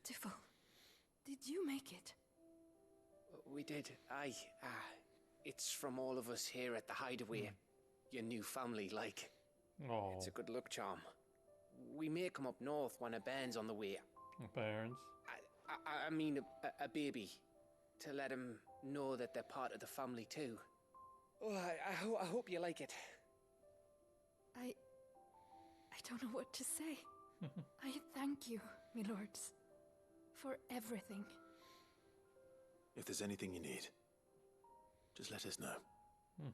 beautiful. Did you make it? We did. Aye. It's from all of us here at the Hideaway. Your new family, like. Oh. It's a good luck charm. We may come up north when a bairn's on the way. Parents. I mean a baby. To let him know that they're part of the family too. Oh, I hope you like it. I don't know what to say. I thank you, my lords, for everything. If there's anything you need, just let us know.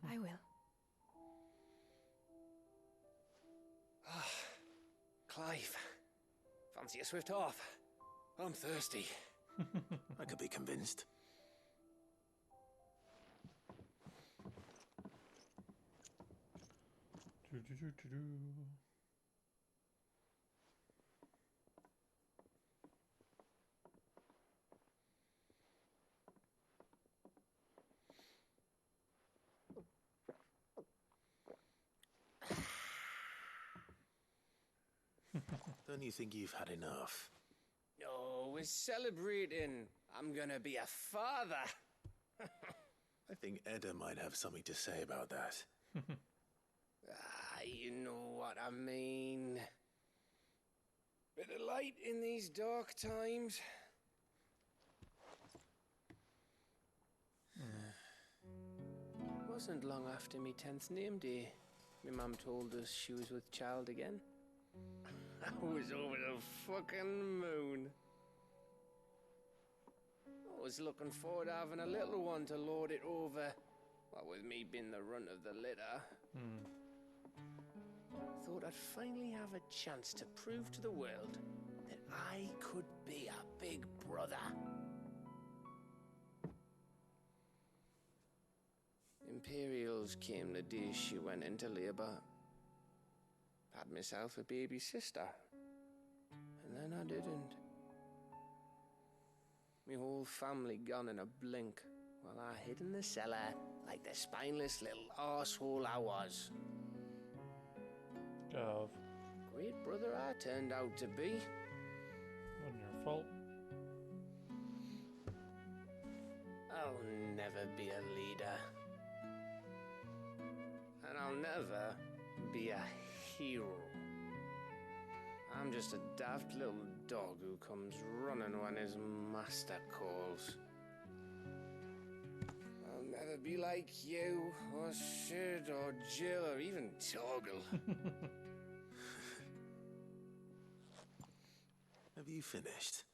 I will. Clive, fancy a swift off? I'm thirsty. I could be convinced. Don't you think you've had enough? No, we're celebrating. I'm gonna be a father. I think Edda might have something to say about that. You know what I mean. Bit of light in these dark times. Wasn't long after me 10th name day, my mum told us she was with child again. I was over the fucking moon. I was looking forward to having a little one to lord it over, what with me being the runt of the litter. Thought I'd finally have a chance to prove to the world that I could be a big brother. Imperials came the day she went into labour. Had myself a baby sister. And then I didn't. My whole family gone in a blink, while I hid in the cellar like the spineless little arsehole I was. Gov. Great brother I turned out to be. Wasn't your fault. I'll never be a leader. And I'll never be a hero. I'm just a daft little dog who comes running when his master calls. I'll never be like you, or Sid, or Jill, or even Torgal. Have you finished?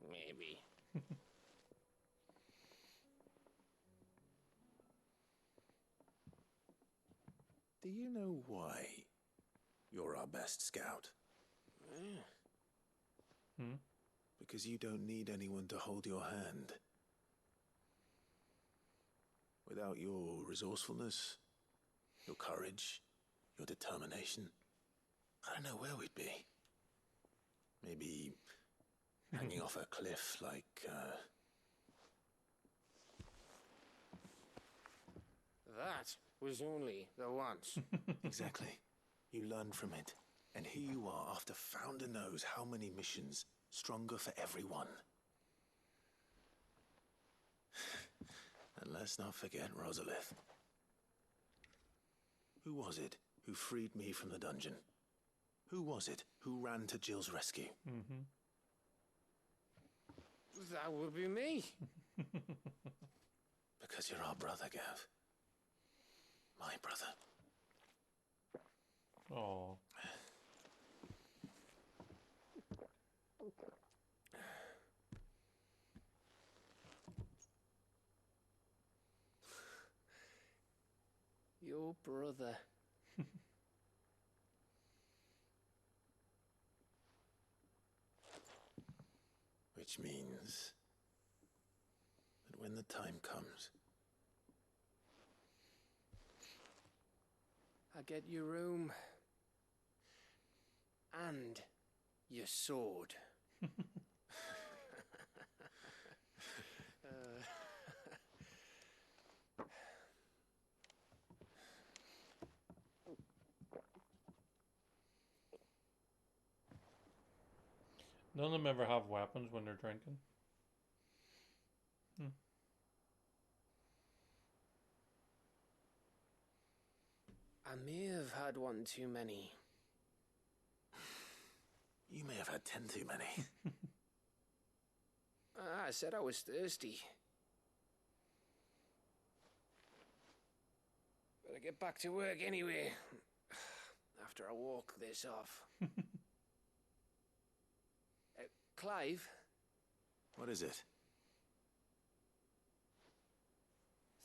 Maybe. Do you know why you're our best scout? Because you don't need anyone to hold your hand. Without your resourcefulness, your courage, your determination, I don't know where we'd be. Maybe hanging off a cliff like, That was only the once. Exactly. You learned from it. And here you are after Founder knows how many missions, stronger for everyone. And let's not forget Rosalith. Who was it who freed me from the dungeon? Who was it who ran to Jill's rescue? That would be me. Because you're our brother, Gav. My brother. Oh. Your brother. Which means that when the time comes, I get your room. And your sword. None of them ever have weapons when they're drinking. I may have had one too many. You may have had 10 too many. I said I was thirsty. Better get back to work anyway. After I walk this off. Clive? What is it?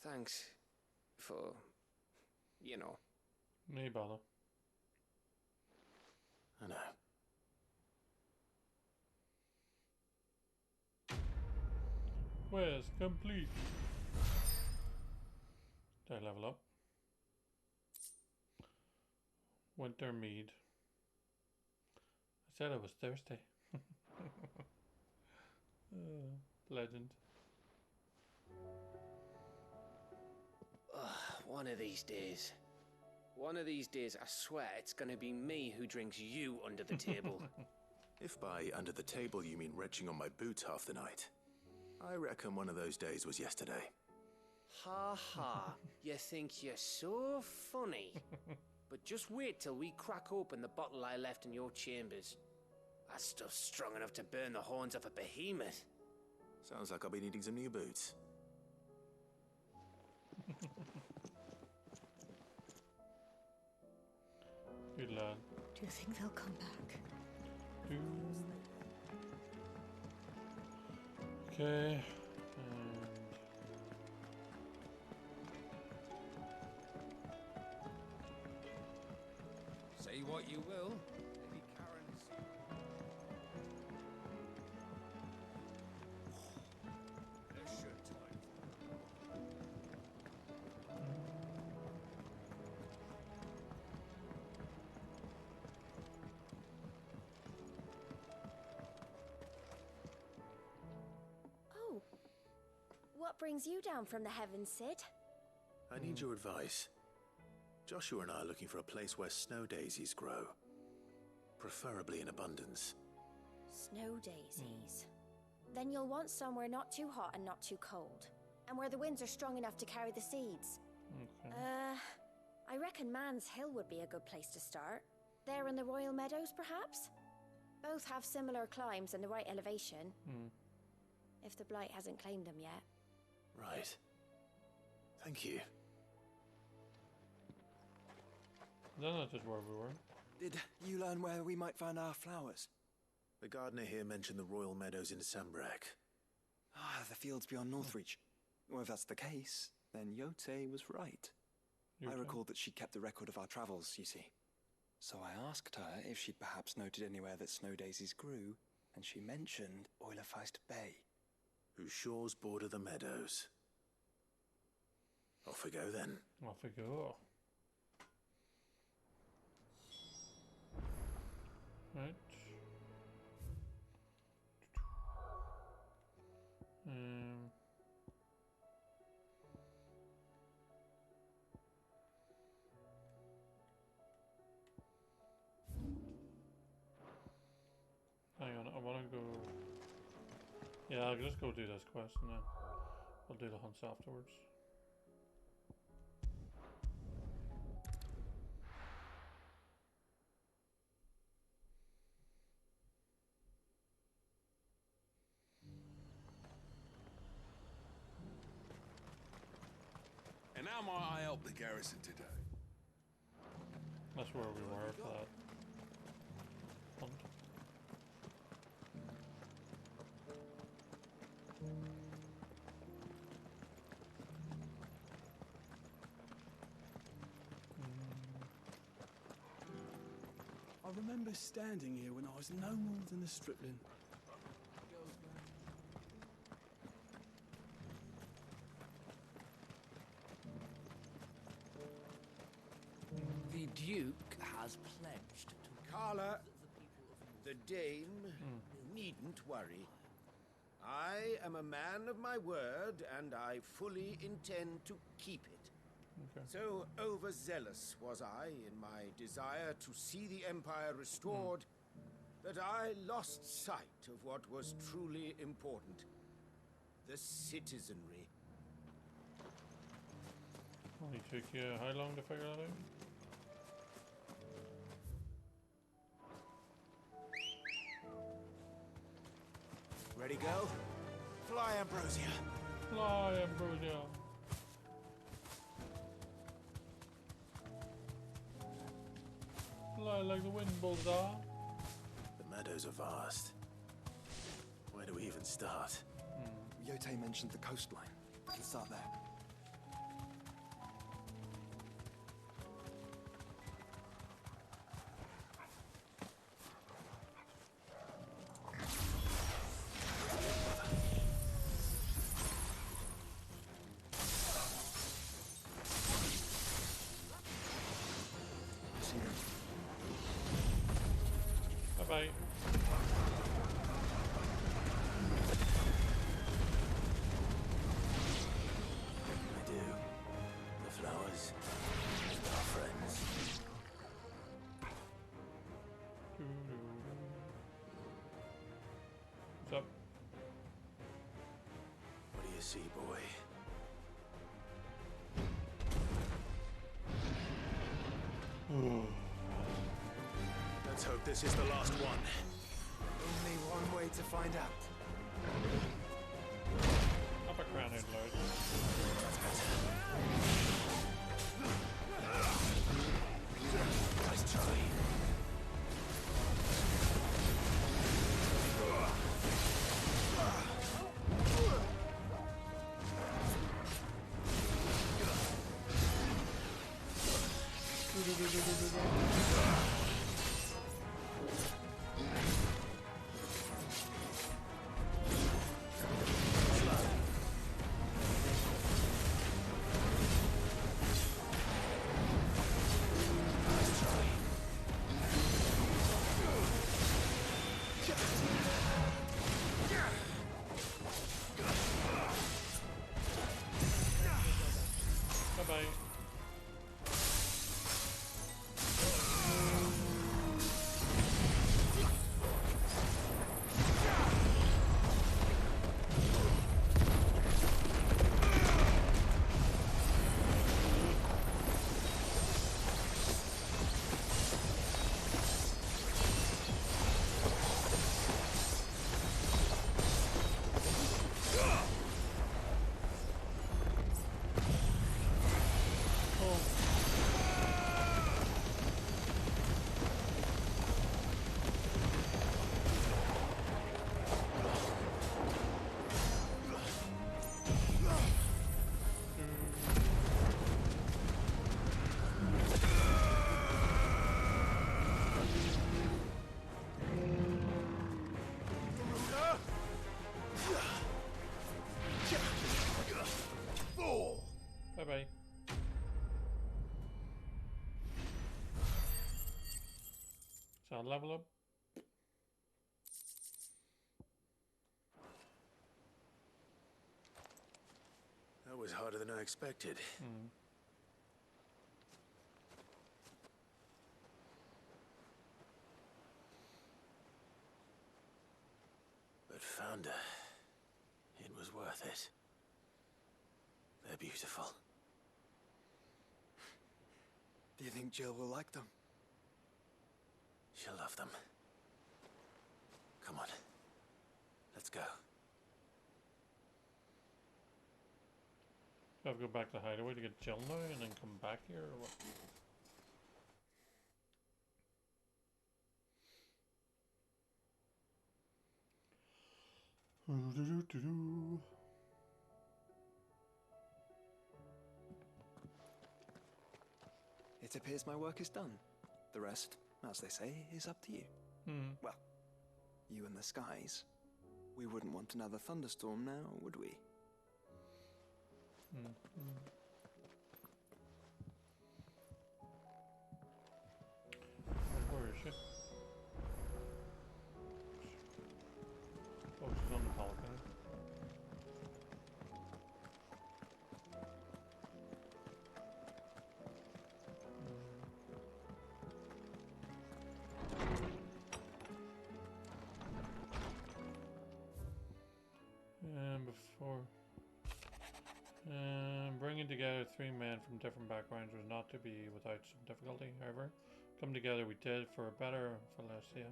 Thanks for, you know. No bother. I know. Quest complete. Did I level up? Winter mead. I said I was thirsty. Legend. One of these days. One of these days, I swear it's gonna be me who drinks you under the table. If by under the table you mean retching on my boots half the night, I reckon one of those days was yesterday. Ha ha, you think you're so funny. But just wait till we crack open the bottle I left in your chambers. That stuff's strong enough to burn the horns off a behemoth. Sounds like I'll be needing some new boots. Good lad. Do you think they'll come back? Okay. Say what you will. Lady Karen's... Leisure time. Oh. What brings you down from the heavens, Sid? I need your advice. Joshua and I are looking for a place where snow daisies grow. Preferably in abundance. Snow daisies. Then you'll want somewhere not too hot and not too cold. And where the winds are strong enough to carry the seeds. Okay. I reckon Man's Hill would be a good place to start. There in the Royal Meadows, perhaps? Both have similar climbs and the right elevation. If the Blight hasn't claimed them yet. Right. Thank you. That's not just where we were. Did you learn where we might find our flowers? The gardener here mentioned the Royal Meadows in Sambrek. Ah, the fields beyond Northreach. Well, if that's the case, then Yote was right. I recalled that she kept the record of our travels, you see. So I asked her if she'd perhaps noted anywhere that snow daisies grew, and she mentioned Oilerfeist Bay. Whose shores border the meadows. Off we go then. Off we go. Right. Hang on, I want to go... Yeah, I'll just go do this quest and then I'll do the hunts afterwards. And how might I help the garrison today? That's where we were for that hunt. I remember standing here when I was no more than a stripling. The Duke has pledged to Carla, the people of the dame, needn't worry. I am a man of my word, and I fully intend to keep it. Okay. So overzealous was I in my desire to see the Empire restored, that I lost sight of what was truly important. The citizenry. Only took you how long to figure that out? Ready, girl? Fly, Ambrosia. Fly, Ambrosia. Fly like the wind, Bullseye. The meadows are vast. Where do we even start? Yote mentioned the coastline. We can start there. Bye-bye. I do. The flowers are friends. What's up? What do you see, boy? Let's hope this is the last one. Only one way to find out. Up a crown and load. Nice try. Bye-bye. Bye-bye. So I'll level up. That was harder than I expected. But Founder, it was worth it. They're beautiful. Do you think Jill will like them? She'll love them. Come on. Let's go. Do I have to go back to Hideaway to get Jill now and then come back here or what? It appears my work is done. The rest, as they say, is up to you. Well, you and the skies. We wouldn't want another thunderstorm now, would we? Where is she? Oh, she's on the balcony. together 3 men from different backgrounds was not to be without some difficulty, however. Come together we did for a better Valencia.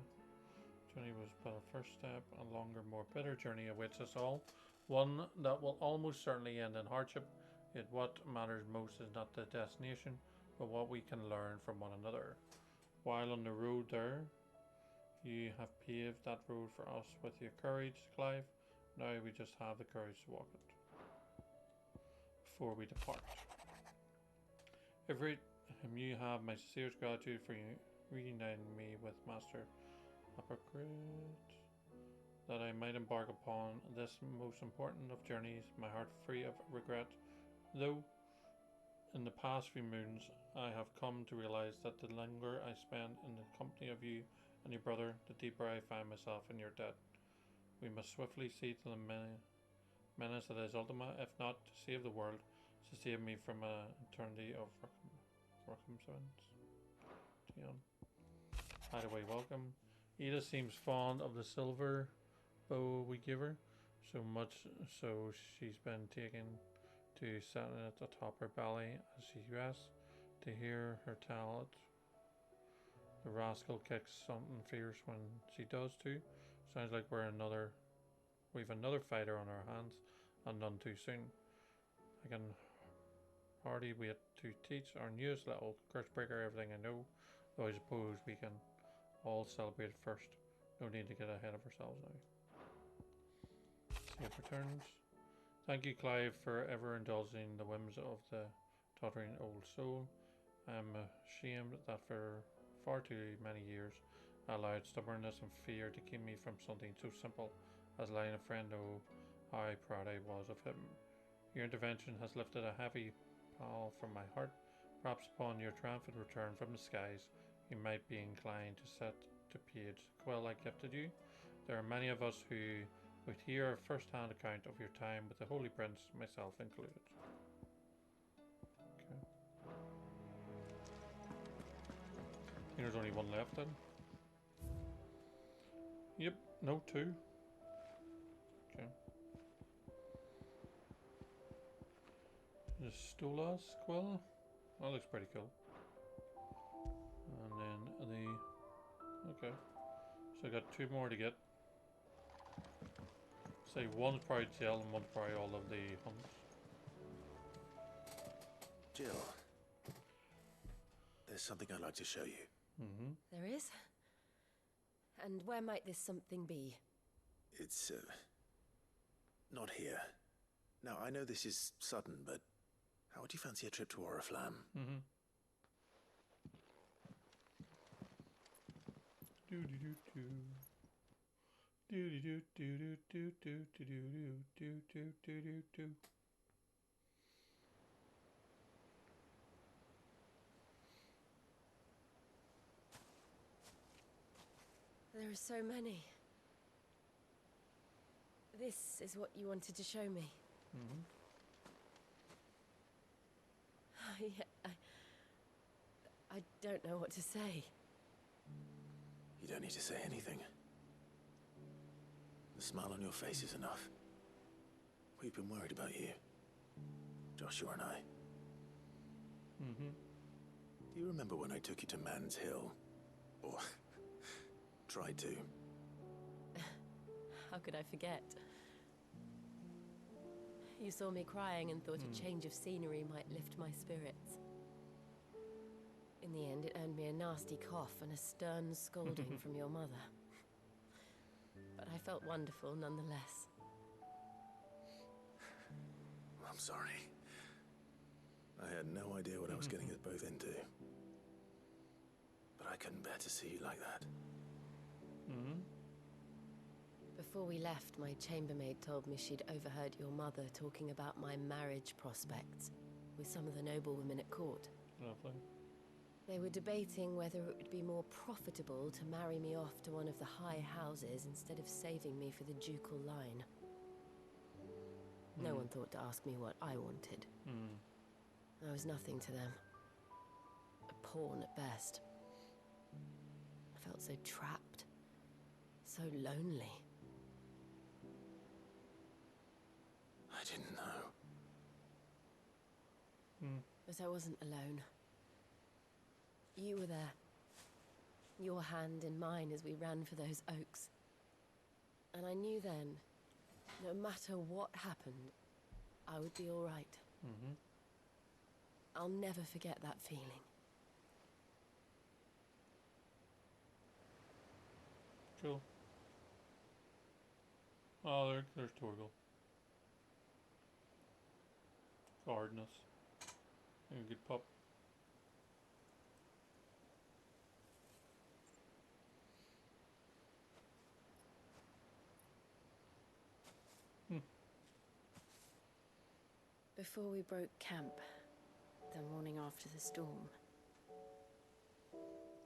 Journey was but a first step. A longer, more bitter journey awaits us all. One that will almost certainly end in hardship. Yet what matters most is not the destination, but what we can learn from one another. While on the road there, you have paved that road for us with your courage, Clive. Now we just have the courage to walk it. Before we depart. Everett, you have my sincerest gratitude for reuniting me with Master Apocryph, that I might embark upon this most important of journeys, my heart free of regret. Though, in the past few moons, I have come to realize that the longer I spend in the company of you and your brother, the deeper I find myself in your debt. We must swiftly see to the menace that is Ultima, if not to save the world, to save me from an eternity of recompense. Hideaway, welcome. Ada seems fond of the silver bow we give her, so much so she's been taken to setting it atop her belly as she rests. To hear her tell it, the rascal kicks something fierce when she does too. Sounds like we've another fighter on our hands, and none too soon. I can hardly wait to teach our newest little cursebreaker everything I know, though I suppose we can all celebrate it first. No need to get ahead of ourselves now. Save returns. Thank you, Clive, for ever indulging the whims of the tottering old soul. I am ashamed that for far too many years I allowed stubbornness and fear to keep me from something so simple as letting a friend know how proud I was of him. Your intervention has lifted a heavy pall from my heart. Perhaps upon your triumphant return from the skies, you might be inclined to set to page the quill I gifted you. There are many of us who would hear a first-hand account of your time with the Holy Prince, myself included. Okay. I think there's only one left then. Yep, no, 2. Okay. The Stolas quill. That looks pretty cool. And then the... Okay. So I got 2 more to get. Say one's probably Jill and one's probably all of the hunts. Jill, there's something I'd like to show you. There is? And where might this something be? It's, not here. Now, I know this is sudden, but how would you fancy a trip to Oriflamme? There are so many. This is what you wanted to show me. I don't know what to say. You don't need to say anything. The smile on your face is enough. We've been worried about you, Joshua and I. Do you remember when I took you to Man's Hill? Or tried to? How could I forget? You saw me crying and thought a change of scenery might lift my spirits. In the end, it earned me a nasty cough and a stern scolding from your mother. But I felt wonderful nonetheless. I'm sorry. I had no idea what I was getting us both into. But I couldn't bear to see you like that. Before we left, my chambermaid told me she'd overheard your mother talking about my marriage prospects with some of the noblewomen at court. Lovely. They were debating whether it would be more profitable to marry me off to one of the high houses instead of saving me for the ducal line. No one thought to ask me what I wanted. I was nothing to them. A pawn at best. I felt so trapped. So lonely. I didn't know. But I wasn't alone. You were there. Your hand in mine as we ran for those oaks. And I knew then, no matter what happened, I would be all right. Mm-hmm. I'll never forget that feeling. Cool. Oh, there's Torgal. Guarding us. A good pup. Before we broke camp, the morning after the storm,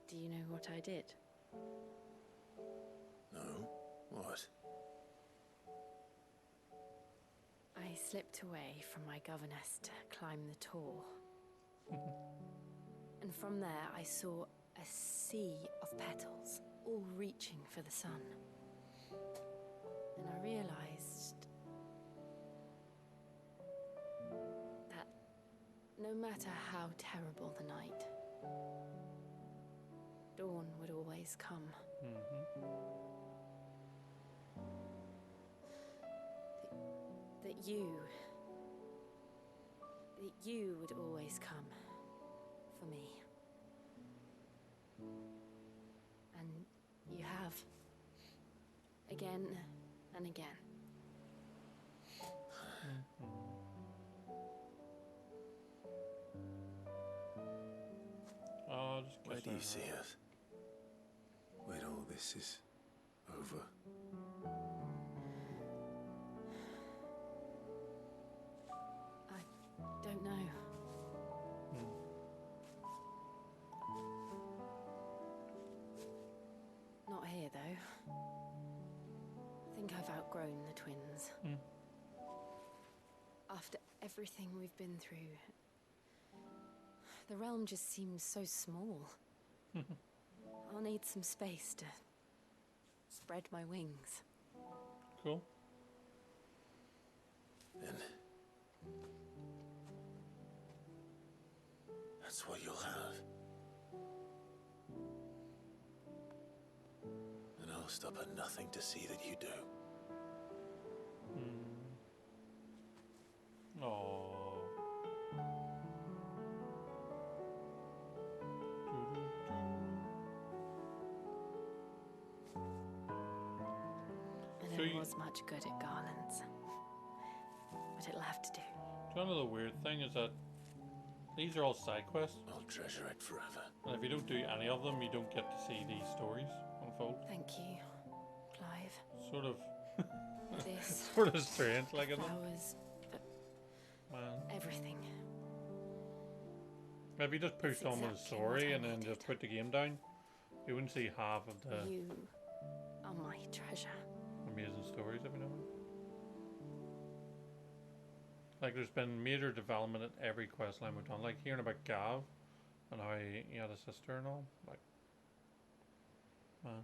do you know what I did? No? What? I slipped away from my governess to climb the tor. And from there I saw a sea of petals, all reaching for the sun. And I realized that no matter how terrible the night, dawn would always come. Mm-hmm. That you would always come for me. And you have. Again and again. Oh, just Where do you see us? When all this is over? I don't know. Not here, though. I think I've outgrown the twins. After everything we've been through, the realm just seems so small. I'll need some space to spread my wings. Cool. Then that's what you'll have. And I'll stop at nothing to see that you do. Oh. I never was much good at garlands, but it'll have to do. Do you know the weird thing is that these are all side quests, I'll treasure it forever. and if you don't do any of them, you don't get to see these stories unfold. Thank you, Clive. Sort of, This, sort of strange, like isn't it? flowers, Man. everything. If you just pushed That's on with the exactly story what I and then needed. just put the game down, you wouldn't see half of the You are my treasure. amazing stories every now and then. Like there's been major development at every quest line we've done. Like hearing about Gav and how he had a sister and all. Like, man.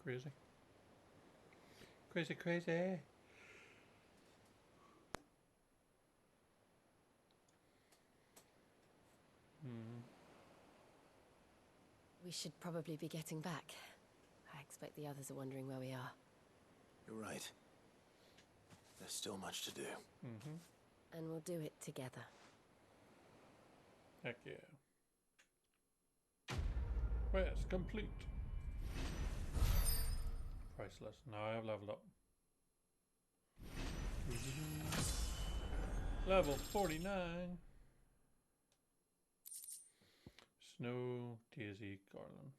Crazy. Crazy, crazy. We should probably be getting back. I expect the others are wondering where we are. You're right. There's still much to do. And we'll do it together. Heck yeah. Quest complete. Priceless. Now I have leveled up. Level 49. Snow, Daisy, Garland.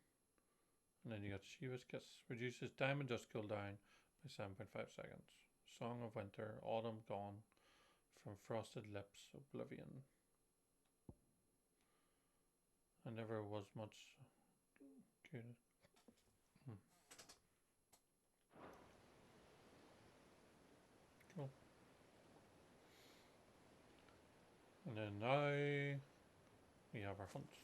And then you got Shiva's Kiss. Reduces diamond dust cooldown by 7.5 seconds. Song of Winter, Autumn Gone. From Frosted Lips, Oblivion. I never was much good. Cool. And then now we have our hunts.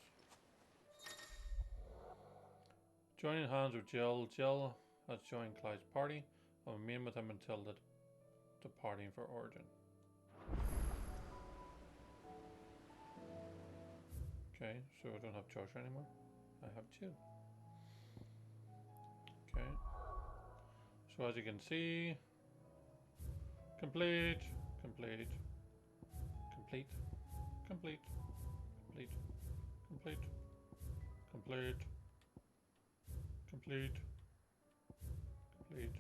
Joining hands with Jill. Jill has joined Clyde's party. I'll remain with him until the departing for Origin. Okay, so I don't have Joshua anymore. I have two. Okay. So as you can see, complete, complete, complete, complete, complete, complete, complete, complete, complete.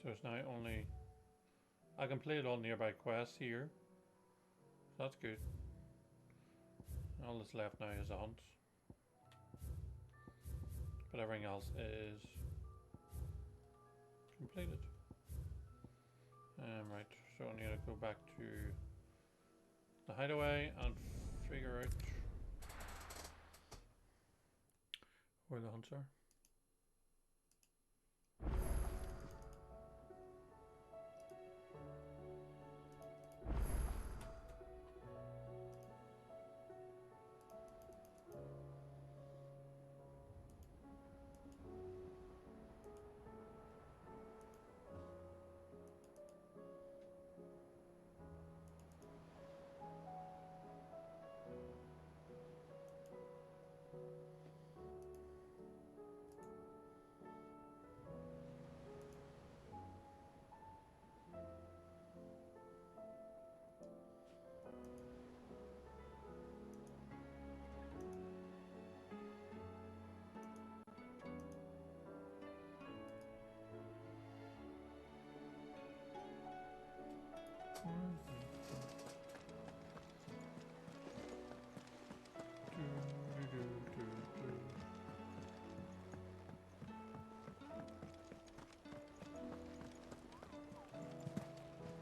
So it's now only, I can play all nearby quests here. So that's good. All that's left now is the hunts. But everything else is completed. Right, so I need to go back to the hideaway and figure out where the hunts are.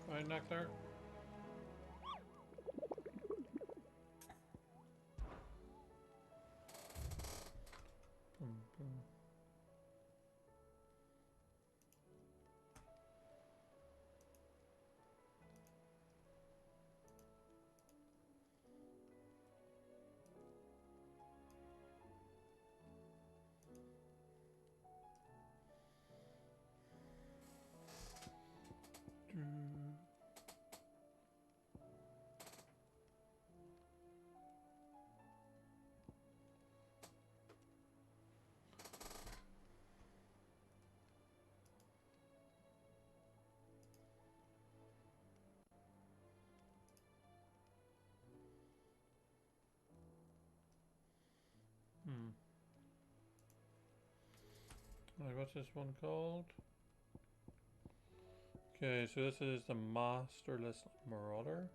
Right, Nectar. Right, what's this one called? Okay, so this is the Masterless Marauder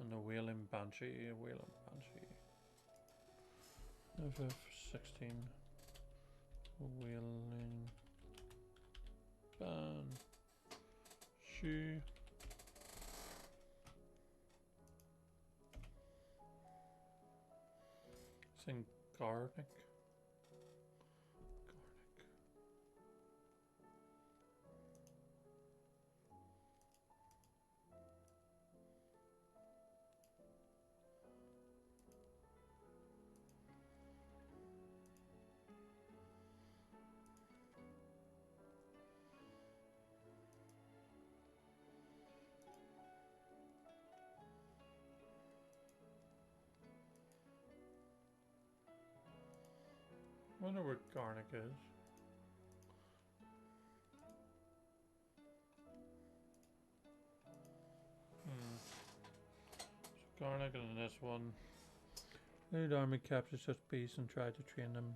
and the Wailing Banshee. Wailing Banshee. FF16. Wailing Banshee. Sing Garnic. I wonder what Garnic is. So Garnic and this one. Lead army captured such beasts and tried to train them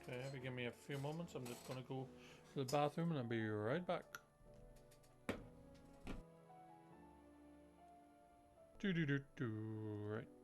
Okay, if you give me a few moments, I'm just going to go to the bathroom and I'll be right back. Right.